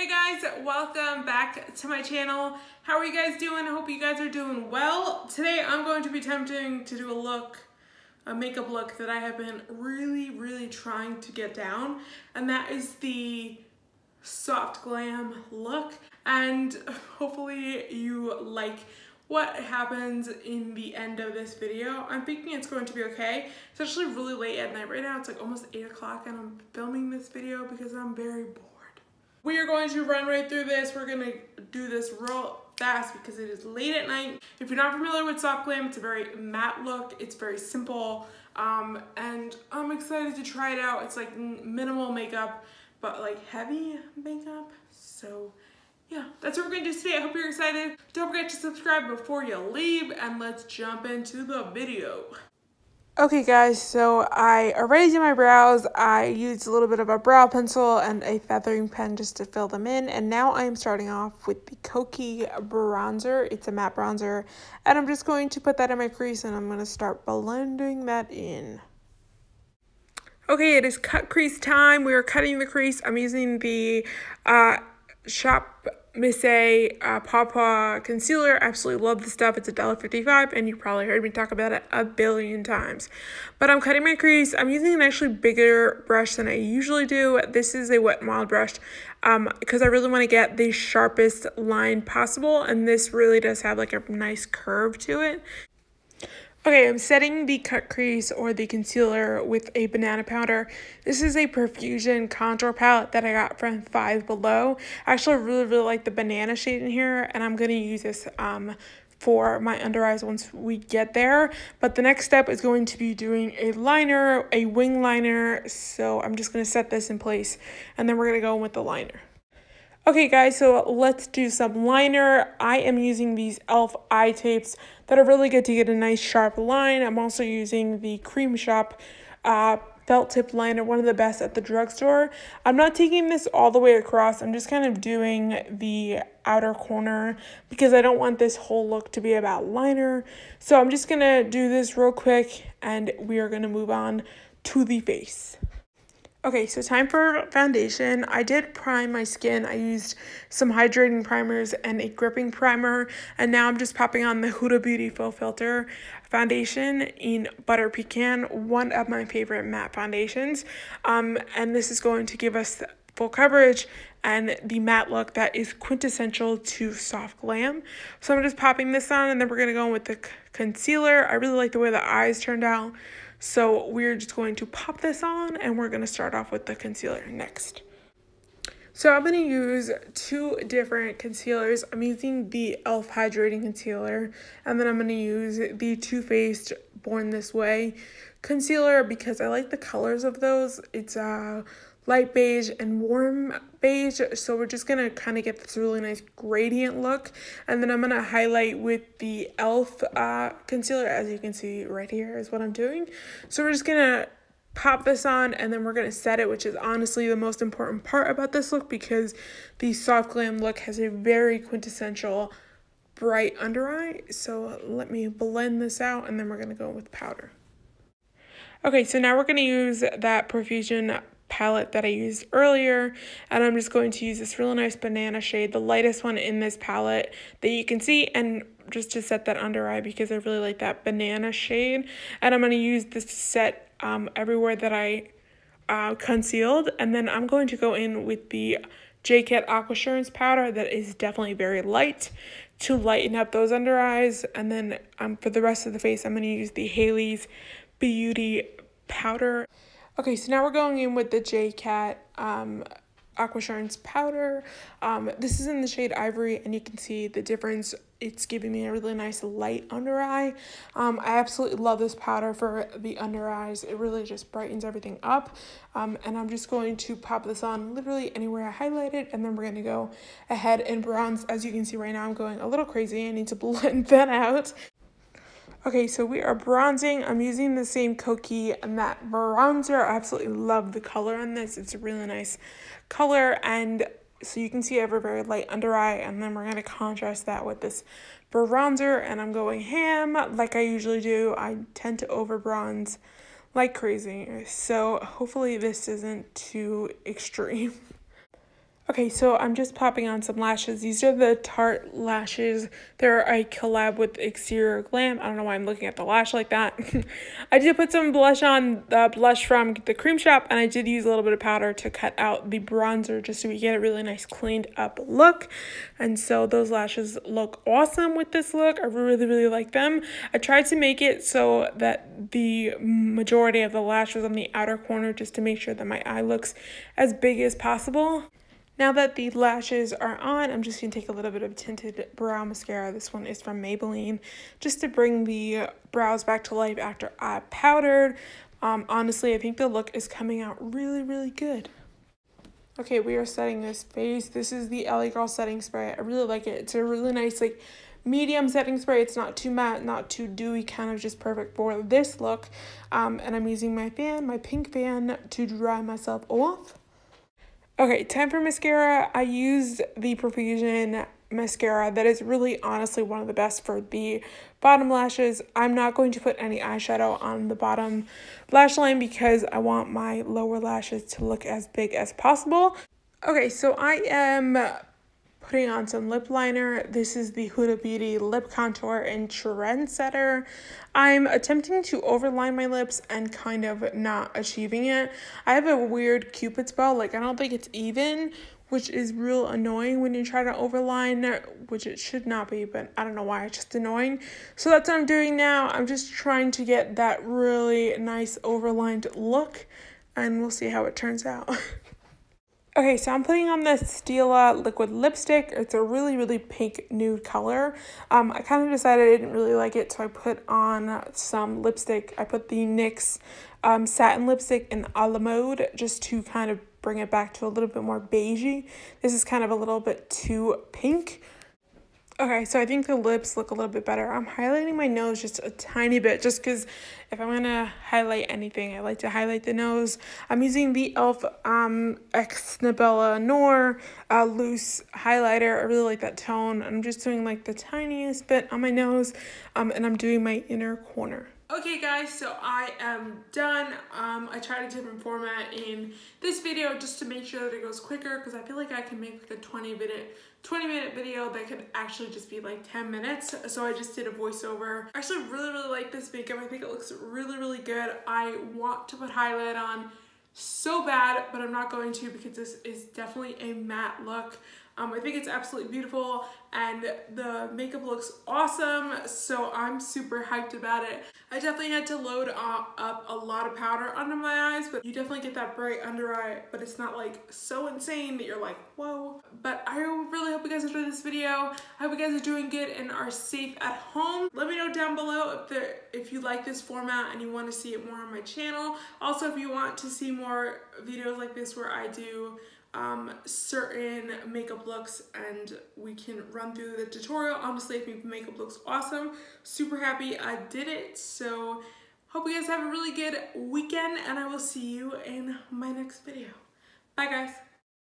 Hey guys, welcome back to my channel. How are you guys doing? I hope you guys are doing well. Today I'm going to be attempting to do a makeup look that I have been really trying to get down, and that is the soft glam look. And hopefully you like what happens in the end of this video. I'm thinking it's going to be okay. It's actually really late at night right now. It's like almost 8 o'clock and I'm filming this video because I'm very bored. We are going to run right through this. We're gonna do this real fast because it is late at night. If you're not familiar with soft glam, it's a very matte look. It's very simple, and I'm excited to try it out. It's like minimal makeup, but like heavy makeup. So yeah, that's what we're gonna do today. I hope you're excited. Don't forget to subscribe before you leave, and let's jump into the video. Okay guys, so I already did my brows. I used a little bit of a brow pencil and a feathering pen just to fill them in. And now I am starting off with the Kokie bronzer. It's a matte bronzer. And I'm just going to put that in my crease and I'm going to start blending that in. Okay, it is cut crease time. We are cutting the crease. I'm using the Shop Miss A Paw concealer. Absolutely love this stuff. It's $1.55 and you probably heard me talk about it a billion times. But I'm cutting my crease. I'm using an actually bigger brush than I usually do. This is a Wet n Wild brush because I really want to get the sharpest line possible, and this really does have like a nice curve to it. Okay, I'm setting the cut crease or the concealer with a banana powder. This is a Profusion contour palette that I got from Five Below. Actually, I really like the banana shade in here, and I'm going to use this for my under eyes once we get there. But the next step is going to be doing a liner, a wing liner. So I'm just going to set this in place, and then we're going to go in with the liner. Okay guys, so let's do some liner. I am using these e.l.f. eye tapes that are really good to get a nice sharp line. I'm also using the Creme Shop felt tip liner, one of the best at the drugstore. I'm not taking this all the way across. I'm just kind of doing the outer corner because I don't want this whole look to be about liner. So I'm just gonna do this real quick and we are gonna move on to the face. Okay, so time for foundation. I did prime my skin. I used some hydrating primers and a gripping primer, and now I'm just popping on the Huda Beauty Faux Filter foundation in Butter Pecan, one of my favorite matte foundations. And this is going to give us full coverage and the matte look that is quintessential to soft glam. So I'm just popping this on, and then we're gonna go in with the concealer. I really like the way the eyes turned out. So we're just going to pop this on, and we're going to start off with the concealer next. So I'm going to use two different concealers. I'm using the e.l.f. Hydrating Concealer, and then I'm going to use the Too Faced Born This Way concealer because I like the colors of those. It's light beige and warm beige, so we're just gonna kind of get this really nice gradient look, and then I'm gonna highlight with the e.l.f. Concealer. As you can see right here is what I'm doing. So we're just gonna pop this on, and then we're gonna set it, which is honestly the most important part about this look because the soft glam look has a very quintessential bright under eye. So let me blend this out, and then we're gonna go with powder. Okay, so now we're gonna use that Profusion palette that I used earlier, and I'm just going to use this really nice banana shade, the lightest one in this palette that you can see, and just to set that under eye because I really like that banana shade. And I'm going to use this to set everywhere that I concealed, and then I'm going to go in with the J.cat Aquasurance powder that is definitely very light to lighten up those under eyes. And then for the rest of the face, I'm going to use the Haley's Beauty powder. Okay, so now we're going in with the J.cat Aquasurance powder. This is in the shade Ivory, and you can see the difference. It's giving me a really nice light under eye. I absolutely love this powder for the under eyes. It really just brightens everything up. And I'm just going to pop this on literally anywhere I highlight it, and then we're going to go ahead and bronze. As you can see right now, I'm going a little crazy. I need to blend that out. Okay, so we are bronzing. I'm using the same Kokie matte bronzer. I absolutely love the color on this. It's a really nice color, and so you can see I have a very light under eye, and then we're going to contrast that with this bronzer, and I'm going ham like I usually do. I tend to over bronze like crazy, so hopefully this isn't too extreme. Okay, so I'm just popping on some lashes. These are the Tarte lashes. They're a collab with Exterior Glam. I don't know why I'm looking at the lash like that. I did put some blush on, the blush from the cream shop, and I did use a little bit of powder to cut out the bronzer just so we get a really nice cleaned up look. And so those lashes look awesome with this look. I really, really like them. I tried to make it so that the majority of the lash was on the outer corner just to make sure that my eye looks as big as possible. Now that the lashes are on, I'm just going to take a little bit of tinted brow mascara. This one is from Maybelline, just to bring the brows back to life after I powdered. Honestly, I think the look is coming out really, really good. Okay, we are setting this face. This is the LA Girl setting spray. I really like it. It's a really nice, like, medium setting spray. It's not too matte, not too dewy, kind of just perfect for this look. And I'm using my fan, my pink fan, to dry myself off. Okay, time for mascara. I used the Profusion mascara. That is really honestly one of the best for the bottom lashes. I'm not going to put any eyeshadow on the bottom lash line because I want my lower lashes to look as big as possible. Okay, so I am putting on some lip liner. This is the Huda Beauty Lip Contour in Trendsetter. I'm attempting to overline my lips and kind of not achieving it. I have a weird Cupid's bow, like I don't think it's even, which is real annoying when you try to overline, which it should not be, but I don't know why, it's just annoying. So that's what I'm doing now. I'm just trying to get that really nice overlined look, and we'll see how it turns out. Okay, so I'm putting on the Stilla liquid lipstick. It's a really, really pink nude color. I kind of decided I didn't really like it, so I put on some lipstick. I put the NYX satin lipstick in a la mode just to kind of bring it back to a little bit more beigey. This is kind of a little bit too pink. Okay, so I think the lips look a little bit better. I'm highlighting my nose just a tiny bit just because if I'm going to highlight anything, I like to highlight the nose. I'm using the e.l.f. X Nabela Noor loose highlighter. I really like that tone. I'm just doing like the tiniest bit on my nose, and I'm doing my inner corner. Okay guys, so I am done. I tried a different format in this video just to make sure that it goes quicker because I feel like I can make like a 20-minute video that could actually just be like 10 minutes. So I just did a voiceover. I actually really, really like this makeup. I think it looks really, really good. I want to put highlight on so bad, but I'm not going to because this is definitely a matte look. I think it's absolutely beautiful and the makeup looks awesome, so I'm super hyped about it. I definitely had to load up a lot of powder under my eyes, but you definitely get that bright under eye, but it's not like so insane that you're like, whoa. But I really hope you guys enjoyed this video. I hope you guys are doing good and are safe at home. Let me know down below if you like this format and you want to see it more on my channel. Also, if you want to see more videos like this where I do certain makeup looks and we can run through the tutorial. Honestly, I think the makeup looks awesome. Super happy I did it. So hope you guys have a really good weekend and I will see you in my next video. Bye guys.